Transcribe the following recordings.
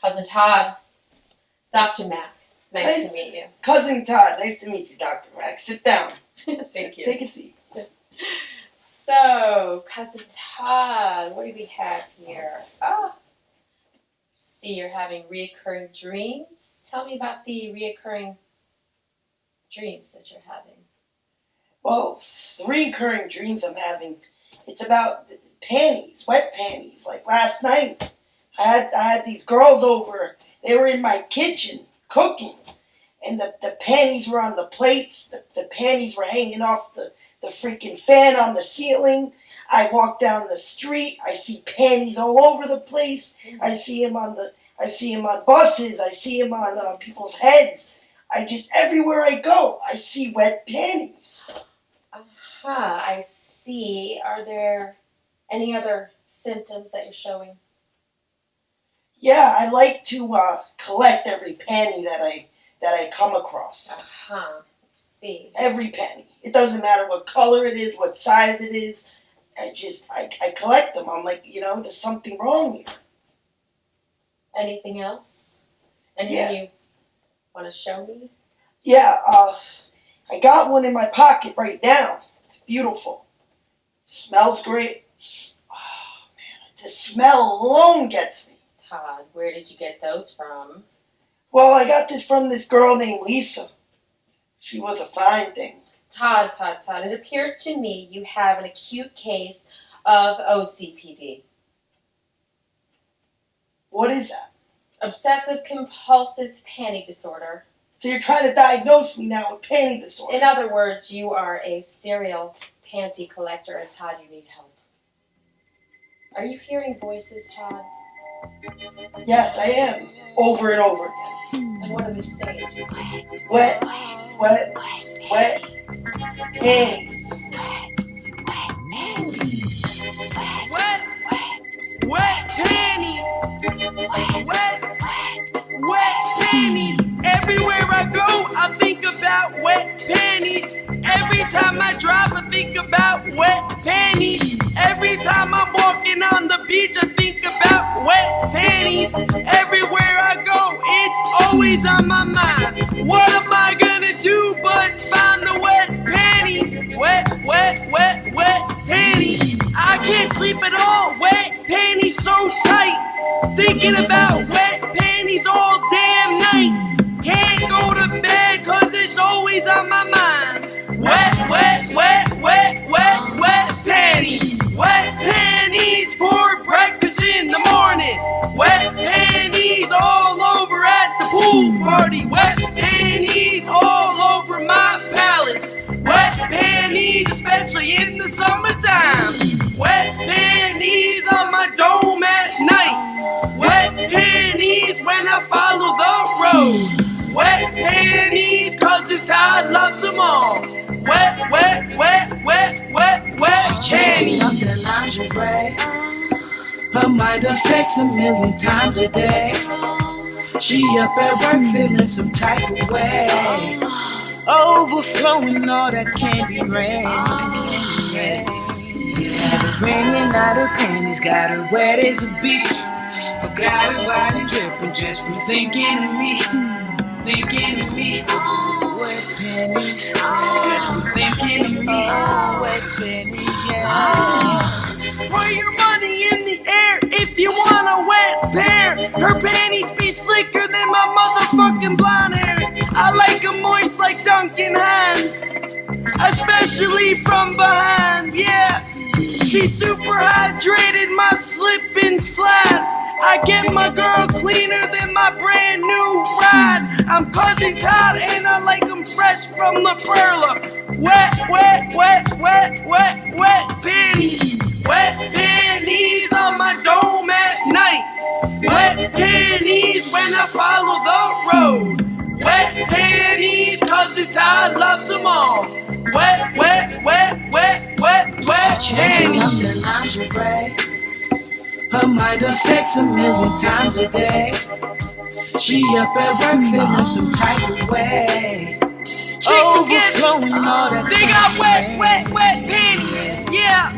Cuzzin Todd, Dr. Mack, nice to meet you. Cuzzin Todd, nice to meet you, Dr. Mack. Sit down. Thank you. Take a seat. So, Cuzzin Todd, what do we have here? Oh, see you're having reoccurring dreams. Tell me about the reoccurring dreams that you're having. Well, the recurring dreams I'm having, it's about panties, wet panties. Like last night, I had these girls over. They were in my kitchen cooking, and the panties were on the plates. The panties were hanging off the freaking fan on the ceiling. I walk down the street. I see panties all over the place. I see them on buses. I see them on people's heads. Everywhere I go, I see wet panties. I see. Are there any other symptoms that you're showing? Yeah, I like to collect every panty that I come across. I see. Every panty. It doesn't matter what color it is, what size it is. I collect them. I'm like, there's something wrong here. Anything else? Anything you want to show me? Yeah, I got one in my pocket right now. It's beautiful. Smells great. Oh, man, the smell alone gets me. Todd, where did you get those from? Well, I got this from this girl named Lisa. She was a fine thing. Todd, it appears to me you have an acute case of OCPD. What is that? Obsessive compulsive panty disorder. So you're trying to diagnose me now with panty disorder? In other words, you are a serial panty collector, and Todd, you need help. Are you hearing voices, Todd? Yes, I am. Over and over again. And what are they saying? Wet, wet, wet, panties. Wet, wet panties. Wet panties. Everywhere I go, I think about wet panties. Every time I drive, I think about wet panties. Every time I'm walking on the beach, I think about wet panties. Everywhere I go, it's always on my mind. What am I gonna do but find the wet panties? Wet, wet, wet, wet panties. I can't sleep at all. Wet panties so tight. Thinking about wet panties all damn night. Can't go to bed cause it's always on my mind. Wet, wet, wet, wet, wet, wet panties. Wet panties for breakfast in the morning. Wet panties all over at the pool party. Wet panties all over my palace. Wet panties especially in the summertime. Wet panties on my dome at night. Wet panties when I follow the road. Wet panties, Cuzzin Todd loves them all. Wet, wet, wet, wet, wet, wet panties. Up in lingerie. Her mind does sex a million times a day. She up at work feeling some type of way. Overflowing all that candy rain. Had her ringing out her panties, got her wet as a beach. Got her wide and dripping just from thinking of me. Thinking of me, wet panties. Just from thinking of me, wet panties, yeah. Put your money in the air if you want a wet pair. Her panties be slicker than my motherfucking blonde hair. I like 'em moist like Duncan Hines, especially from behind, yeah. She's super hydrated, my slip and slide. I get my girl cleaner than my brand new ride. I'm Cuzzin Todd and I like 'em fresh from the perla. Wet, wet, wet, wet, wet, wet panties. Wet panties on my dome at night. Wet panties when I follow the road. Wet panties, Cuzzin Todd loves them all. Wet, wet, wet, wet, wet, wet Changing up panties. the lingerie. Her mind does sex a million times a day. She up at work feeling some type of way. chicks again. Overflowing all that They got wet panties. Yeah.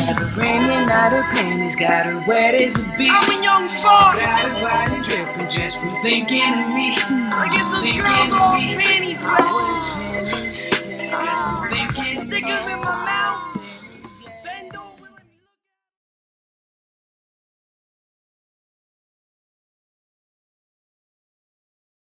Got her raining out her panties, got her wet as a bitch. I'm a young boss. Got her wide and dripping just from thinking of me. I get those girls all panties wet. Just from